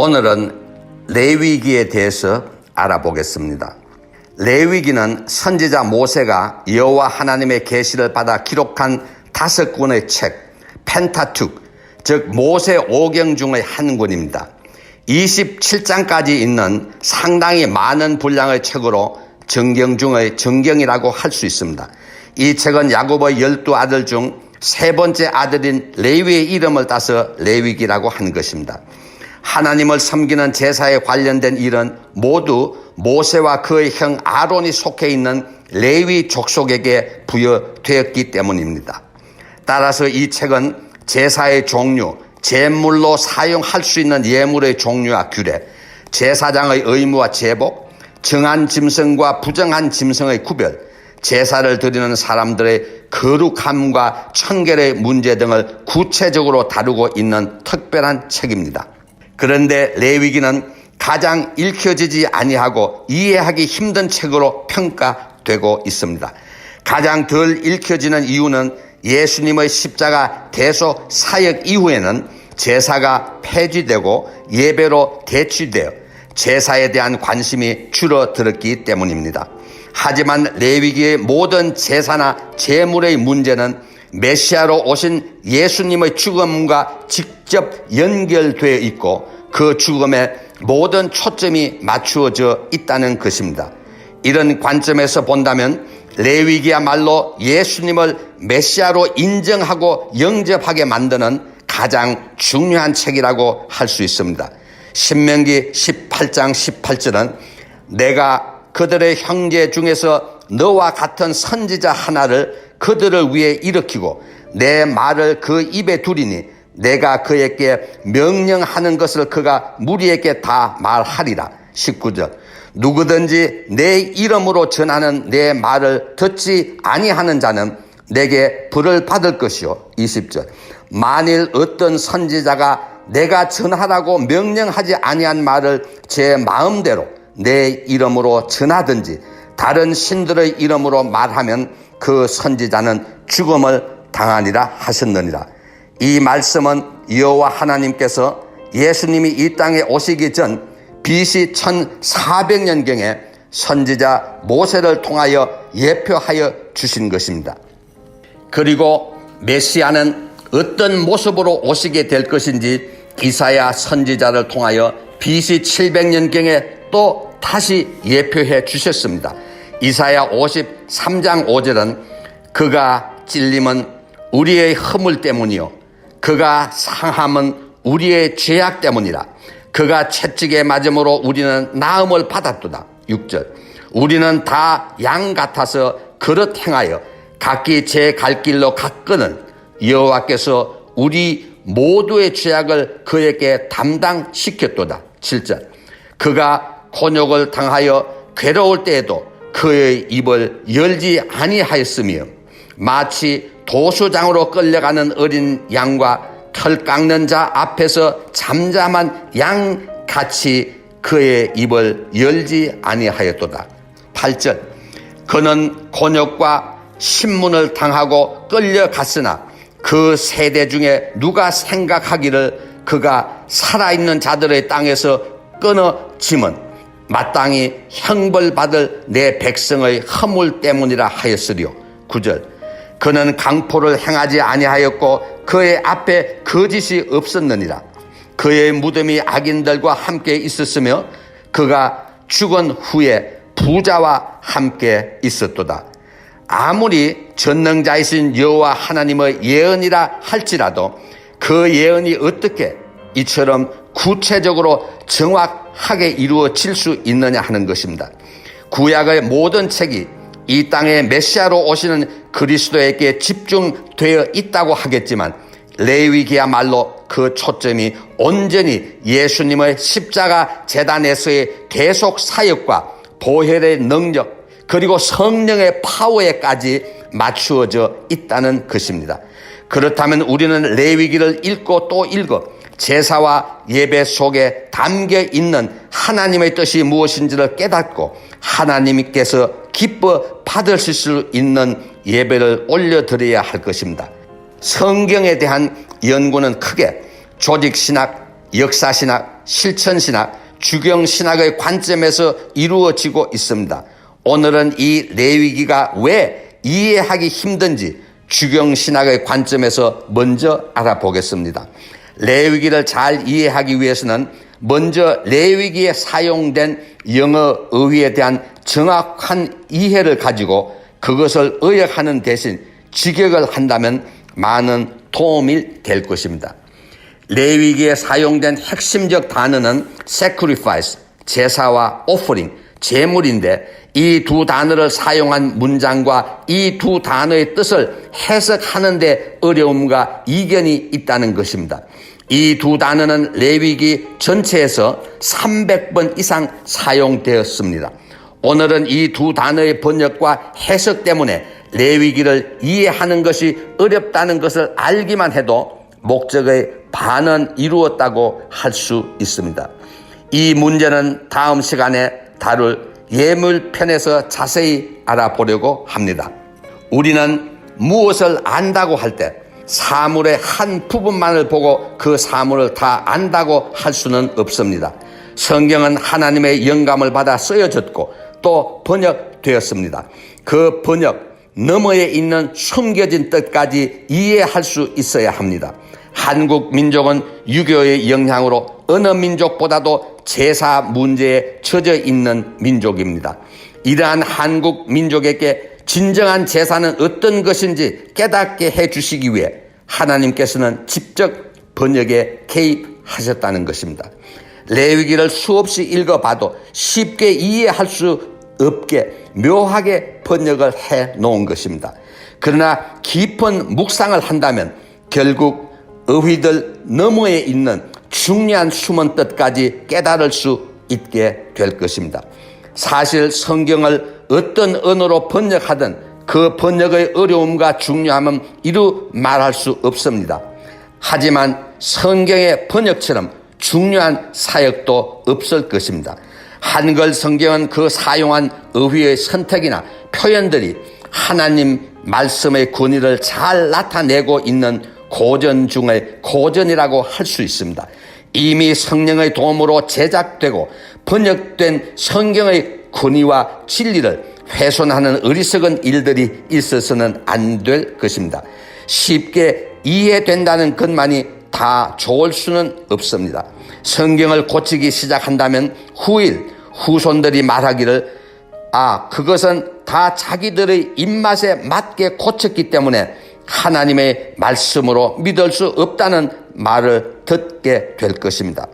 오늘은 레위기에 대해서 알아보겠습니다. 레위기는 선지자 모세가 여호와 하나님의 계시를 받아 기록한 5권의 책, 펜타툭, 즉 모세 오경 중의 한 권입니다. 27장까지 있는 상당히 많은 분량의 책으로 정경 중의 정경이라고 할 수 있습니다. 이 책은 야곱의 12아들 중 세 번째 아들인 레위의 이름을 따서 레위기라고 한 것입니다. 하나님을 섬기는 제사에 관련된 일은 모두 모세와 그의 형 아론이 속해 있는 레위 족속에게 부여되었기 때문입니다. 따라서 이 책은 제사의 종류, 제물로 사용할 수 있는 예물의 종류와 규례, 제사장의 의무와 제복, 정한 짐승과 부정한 짐승의 구별, 제사를 드리는 사람들의 거룩함과 청결의 문제 등을 구체적으로 다루고 있는 특별한 책입니다. 그런데 레위기는 가장 읽혀지지 아니하고 이해하기 힘든 책으로 평가되고 있습니다. 가장 덜 읽혀지는 이유는 예수님의 십자가 대속 사역 이후에는 제사가 폐지되고 예배로 대치되어 제사에 대한 관심이 줄어들었기 때문입니다. 하지만 레위기의 모든 제사나 제물의 문제는 메시아로 오신 예수님의 죽음과 직접 연결되어 있고 그 죽음에 모든 초점이 맞추어져 있다는 것입니다. 이런 관점에서 본다면 레위기야말로 예수님을 메시아로 인정하고 영접하게 만드는 가장 중요한 책이라고 할 수 있습니다. 신명기 18장 18절은 내가 그들의 형제 중에서 너와 같은 선지자 하나를 그들을 위해 일으키고 내 말을 그 입에 두리니 내가 그에게 명령하는 것을 그가 무리에게 다 말하리라. 19절 누구든지 내 이름으로 전하는 내 말을 듣지 아니하는 자는 내게 벌을 받을 것이요. 20절 만일 어떤 선지자가 내가 전하라고 명령하지 아니한 말을 제 마음대로 내 이름으로 전하든지 다른 신들의 이름으로 말하면 그 선지자는 죽음을 당하니라 하셨느니라. 이 말씀은 여호와 하나님께서 예수님이 이 땅에 오시기 전 BC 1400년경에 선지자 모세를 통하여 예표하여 주신 것입니다. 그리고 메시아는 어떤 모습으로 오시게 될 것인지 이사야 선지자를 통하여 BC 700년경에 또 다시 예표해 주셨습니다. 이사야 53장 5절은 그가 찔림은 우리의 허물 때문이요 그가 상함은 우리의 죄악 때문이라. 그가 채찍에 맞음으로 우리는 나음을 받았도다. 6절 우리는 다 양 같아서 그릇 행하여 각기 제 갈 길로 갔거늘 여호와께서 우리 모두의 죄악을 그에게 담당시켰도다. 7절 그가 곤욕을 당하여 괴로울 때에도 그의 입을 열지 아니하였으며 마치 도수장으로 끌려가는 어린 양과 털 깎는 자 앞에서 잠잠한 양같이 그의 입을 열지 아니하였도다. 8절 그는 곤욕과 신문을 당하고 끌려갔으나 그 세대 중에 누가 생각하기를 그가 살아있는 자들의 땅에서 끊어짐은 마땅히 형벌받을 내 백성의 허물 때문이라 하였으리요. 9절 그는 강포를 행하지 아니하였고 그의 앞에 거짓이 없었느니라. 그의 무덤이 악인들과 함께 있었으며 그가 죽은 후에 부자와 함께 있었도다. 아무리 전능자이신 여호와 하나님의 예언이라 할지라도 그 예언이 어떻게 이처럼 구체적으로 정확하게 이루어질 수 있느냐 하는 것입니다. 구약의 모든 책이 이 땅에 메시아로 오시는 그리스도에게 집중되어 있다고 하겠지만 레위기야말로 그 초점이 온전히 예수님의 십자가 제단에서의 계속 사역과 보혈의 능력 그리고 성령의 파워에까지 맞추어져 있다는 것입니다. 그렇다면 우리는 레위기를 읽고 또 읽어 제사와 예배 속에 담겨 있는 하나님의 뜻이 무엇인지를 깨닫고 하나님께서 기뻐 받으실 수 있는 예배를 올려드려야 할 것입니다. 성경에 대한 연구는 크게 조직신학, 역사신학, 실천신학, 주경신학의 관점에서 이루어지고 있습니다. 오늘은 이 레위기가 왜 이해하기 힘든지 주경신학의 관점에서 먼저 알아보겠습니다. 레위기를 잘 이해하기 위해서는 먼저 레위기에 사용된 영어 어휘에 대한 정확한 이해를 가지고 그것을 의역하는 대신 직역을 한다면 많은 도움이 될 것입니다. 레위기에 사용된 핵심적 단어는 sacrifice, 제사와 offering, 제물인데 이 두 단어를 사용한 문장과 이 두 단어의 뜻을 해석하는 데 어려움과 이견이 있다는 것입니다. 이 두 단어는 레위기 전체에서 300번 이상 사용되었습니다. 오늘은 이 두 단어의 번역과 해석 때문에 레위기를 이해하는 것이 어렵다는 것을 알기만 해도 목적의 반은 이루었다고 할 수 있습니다. 이 문제는 다음 시간에 다룰 예물편에서 자세히 알아보려고 합니다. 우리는 무엇을 안다고 할 때 사물의 한 부분만을 보고 그 사물을 다 안다고 할 수는 없습니다. 성경은 하나님의 영감을 받아 쓰여졌고 또 번역되었습니다. 그 번역 너머에 있는 숨겨진 뜻까지 이해할 수 있어야 합니다. 한국 민족은 유교의 영향으로 어느 민족보다도 제사 문제에 젖어 있는 민족입니다. 이러한 한국 민족에게 진정한 제사는 어떤 것인지 깨닫게 해주시기 위해 하나님께서는 직접 번역에 개입하셨다는 것입니다. 레위기를 수없이 읽어봐도 쉽게 이해할 수 없게 묘하게 번역을 해 놓은 것입니다. 그러나 깊은 묵상을 한다면 결국 어휘들 너머에 있는 중요한 숨은 뜻까지 깨달을 수 있게 될 것입니다. 사실 성경을 어떤 언어로 번역하든 그 번역의 어려움과 중요함은 이루 말할 수 없습니다. 하지만 성경의 번역처럼 중요한 사역도 없을 것입니다. 한글 성경은 그 사용한 어휘의 선택이나 표현들이 하나님 말씀의 권위를 잘 나타내고 있는 고전 중의 고전이라고 할 수 있습니다. 이미 성령의 도움으로 제작되고 번역된 성경의 권위와 진리를 훼손하는 어리석은 일들이 있어서는 안 될 것입니다. 쉽게 이해된다는 것만이 다 좋을 수는 없습니다. 성경을 고치기 시작한다면 후손들이 말하기를 그것은 다 자기들의 입맛에 맞게 고쳤기 때문에 하나님의 말씀으로 믿을 수 없다는 말을 듣게 될 것입니다.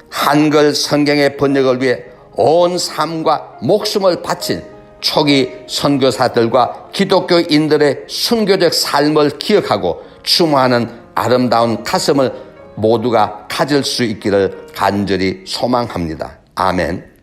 한글 성경의 번역을 위해 온 삶과 목숨을 바친 초기 선교사들과 기독교인들의 순교적 삶을 기억하고 추모하는 아름다운 가슴을 모두가 가질 수 있기를 간절히 소망합니다. 아멘.